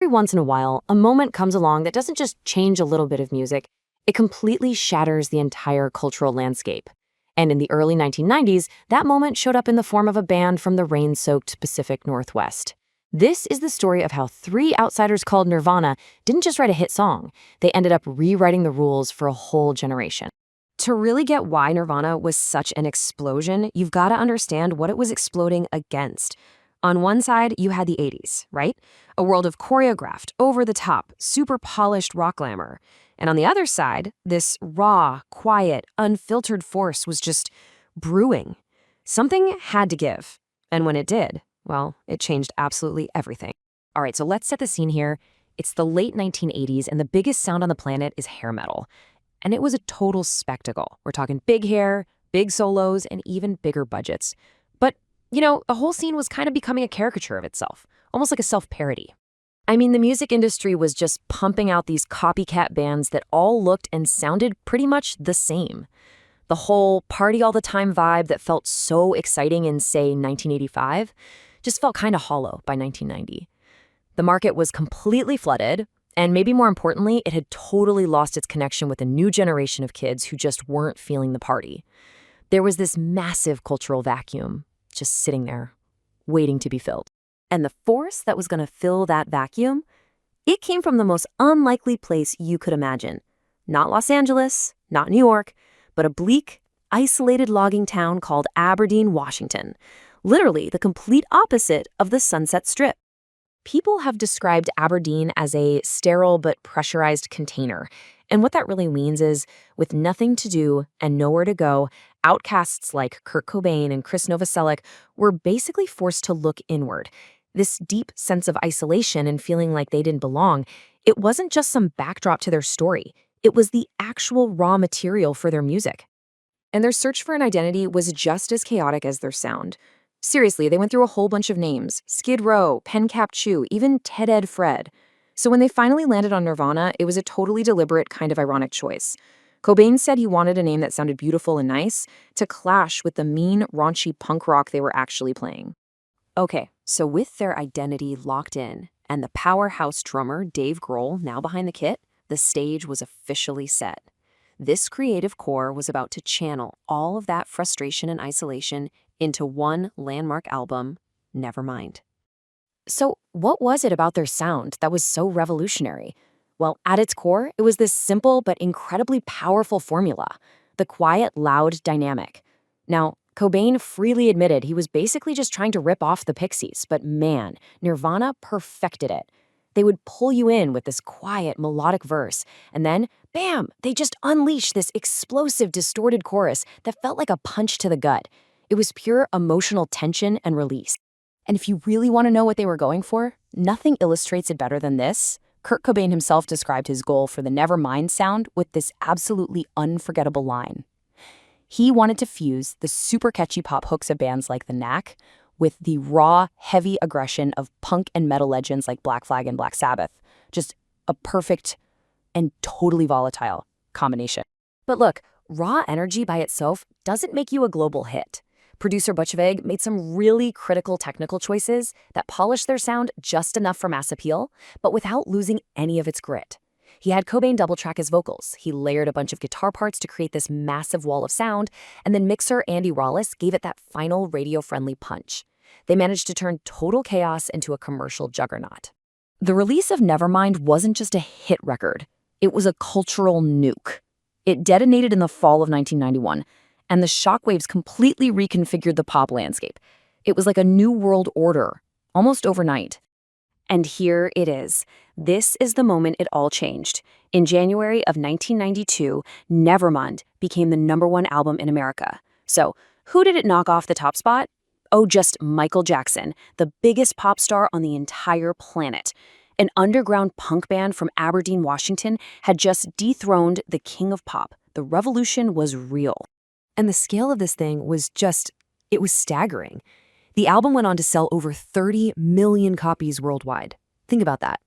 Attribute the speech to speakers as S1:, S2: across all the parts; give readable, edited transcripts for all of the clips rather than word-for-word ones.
S1: once in a while, a moment comes along that doesn't just change a little bit of music, it completely shatters the entire cultural landscape. And in the early 1990s, that moment showed up in the form of a band from the rain-soaked Pacific Northwest. This is the story of how three outsiders called Nirvana didn't just write a hit song, they ended up rewriting the rules for a whole generation. To really get why Nirvana was such an explosion, you've got to understand what it was exploding against. On one side, you had the 80s, right? A world of choreographed, over-the-top, super polished rock glamour. And on the other side, this raw, quiet, unfiltered force was just brewing. Something had to give. And when it did, well, it changed absolutely everything. All right, so let's set the scene here. It's the late 1980s, and the biggest sound on the planet is hair metal. And it was a total spectacle. We're talking big hair, big solos, and even bigger budgets. But, the whole scene was kind of becoming a caricature of itself, almost like a self-parody. I mean, the music industry was just pumping out these copycat bands that all looked and sounded pretty much the same. The whole party all the time vibe that felt so exciting in, say, 1985 just felt kind of hollow by 1990. The market was completely flooded, and maybe more importantly, it had totally lost its connection with a new generation of kids who just weren't feeling the party. There was this massive cultural vacuum just sitting there, waiting to be filled. And the force that was going to fill that vacuum, it came from the most unlikely place you could imagine. Not Los Angeles, not New York, but a bleak, isolated logging town called Aberdeen, Washington. Literally the complete opposite of the Sunset Strip. People have described Aberdeen as a sterile but pressurized container. And what that really means is, with nothing to do and nowhere to go, outcasts like Kurt Cobain and Chris Novoselic were basically forced to look inward. This deep sense of isolation and feeling like they didn't belong, it wasn't just some backdrop to their story. It was the actual raw material for their music. And their search for an identity was just as chaotic as their sound. Seriously, they went through a whole bunch of names: Skid Row, Pencap Chew, even Ted Ed Fred. So when they finally landed on Nirvana, it was a totally deliberate, kind of ironic choice. Cobain said he wanted a name that sounded beautiful and nice to clash with the mean, raunchy punk rock they were actually playing. Okay, so with their identity locked in, and the powerhouse drummer Dave Grohl now behind the kit, the stage was officially set. This creative core was about to channel all of that frustration and isolation into one landmark album, Nevermind. So what was it about their sound that was so revolutionary? Well, at its core, it was this simple but incredibly powerful formula: the quiet, loud dynamic. Now, Cobain freely admitted he was basically just trying to rip off the Pixies, but man, Nirvana perfected it. They would pull you in with this quiet, melodic verse, and then, bam, they just unleashed this explosive, distorted chorus that felt like a punch to the gut. It was pure emotional tension and release. And if you really want to know what they were going for, nothing illustrates it better than this. Kurt Cobain himself described his goal for the Nevermind sound with this absolutely unforgettable line. He wanted to fuse the super catchy pop hooks of bands like The Knack with the raw, heavy aggression of punk and metal legends like Black Flag and Black Sabbath. Just a perfect and totally volatile combination. But look, raw energy by itself doesn't make you a global hit. Producer Butcheveg made some really critical technical choices that polished their sound just enough for mass appeal, but without losing any of its grit. He had Cobain double-track his vocals, he layered a bunch of guitar parts to create this massive wall of sound, and then mixer Andy Rawlis gave it that final radio-friendly punch. They managed to turn total chaos into a commercial juggernaut. The release of Nevermind wasn't just a hit record, it was a cultural nuke. It detonated in the fall of 1991, and the shockwaves completely reconfigured the pop landscape. It was like a new world order, almost overnight. And here it is. This is the moment it all changed. In January of 1992, Nevermind became the #1 album in America. So, who did it knock off the top spot? Oh, just Michael Jackson, the biggest pop star on the entire planet. An underground punk band from Aberdeen, Washington, had just dethroned the king of pop. The revolution was real. And the scale of this thing was it was staggering. The album went on to sell over 30 million copies worldwide. Think about that.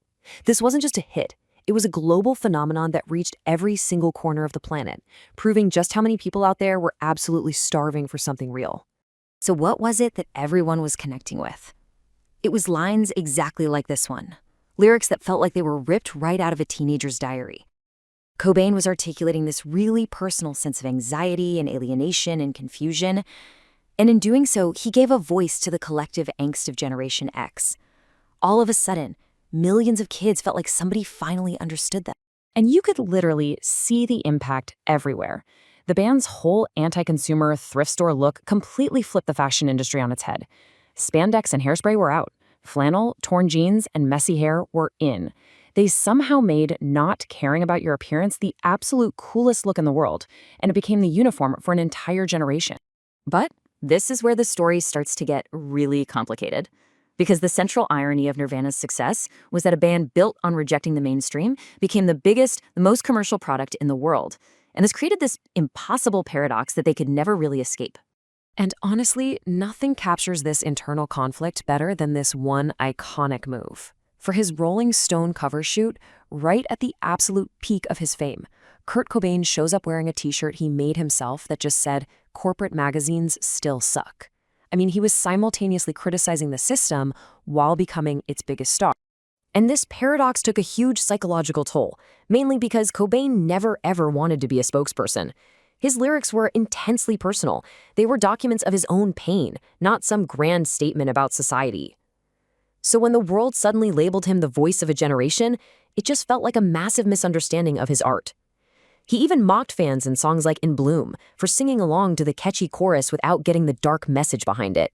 S1: This wasn't just a hit. It was a global phenomenon that reached every single corner of the planet, proving just how many people out there were absolutely starving for something real. So what was it that everyone was connecting with? It was lines exactly like this one.
S2: lyrics that felt like they were ripped right out of a teenager's diary. Cobain was articulating this really personal sense of anxiety and alienation and confusion, and in doing so, he gave a voice to the collective angst of Generation X. All of a sudden, millions of kids felt like somebody finally understood them.
S1: And you could literally see the impact everywhere. The band's whole anti-consumer thrift store look completely flipped the fashion industry on its head. Spandex and hairspray were out. Flannel, torn jeans, and messy hair were in. They somehow made not caring about your appearance the absolute coolest look in the world, and it became the uniform for an entire generation. But this is where the story starts to get really complicated. Because the central irony of Nirvana's success was that a band built on rejecting the mainstream became the biggest, the most commercial product in the world. And this created this impossible paradox that they could never really escape. And honestly, nothing captures this internal conflict better than this one iconic move. For his Rolling Stone cover shoot, right at the absolute peak of his fame, Kurt Cobain shows up wearing a t-shirt he made himself that just said, "Corporate magazines still suck." I mean, he was simultaneously criticizing the system while becoming its biggest star. And this paradox took a huge psychological toll, mainly because Cobain never ever wanted to be a spokesperson. His lyrics were intensely personal. They were documents of his own pain, not some grand statement about society. So when the world suddenly labeled him the voice of a generation, it just felt like a massive misunderstanding of his art. He even mocked fans in songs like In Bloom for singing along to the catchy chorus without getting the dark message behind it.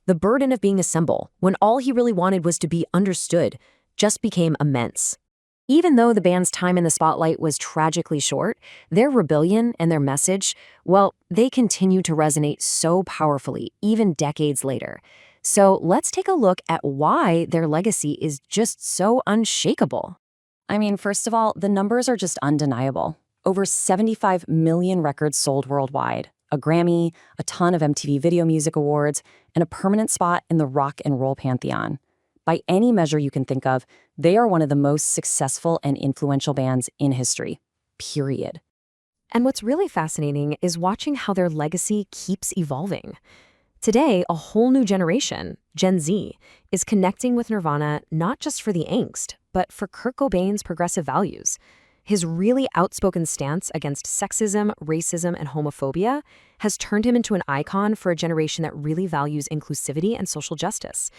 S1: The burden of being a symbol, when all he really wanted was to be understood, just became immense. Even though the band's time in the spotlight was tragically short, their rebellion and their message, well, they continue to resonate so powerfully, even decades later. So let's take a look at why their legacy is just so unshakable. I mean, first of all, the numbers are just undeniable. Over 75 million records sold worldwide, a Grammy, a ton of MTV Video Music Awards, and a permanent spot in the rock and roll pantheon. By any measure you can think of, they are one of the most successful and influential bands in history, period. And what's really fascinating is watching how their legacy keeps evolving. Today, a whole new generation, Gen Z, is connecting with Nirvana not just for the angst, but for Kurt Cobain's progressive values. His really outspoken stance against sexism, racism, and homophobia has turned him into an icon for a generation that really values inclusivity and social justice.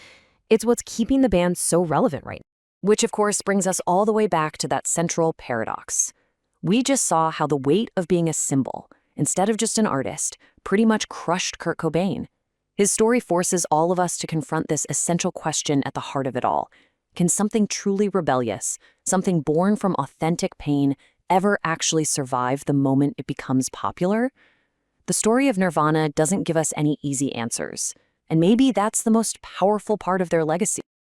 S1: It's what's keeping the band so relevant right now. Which, of course, brings us all the way back to that central paradox. We just saw how the weight of being a symbol, instead of just an artist, pretty much crushed Kurt Cobain. His story forces all of us to confront this essential question at the heart of it all. Can something truly rebellious, something born from authentic pain, ever actually survive the moment it becomes popular? The story of Nirvana doesn't give us any easy answers, and maybe that's the most powerful part of their legacy.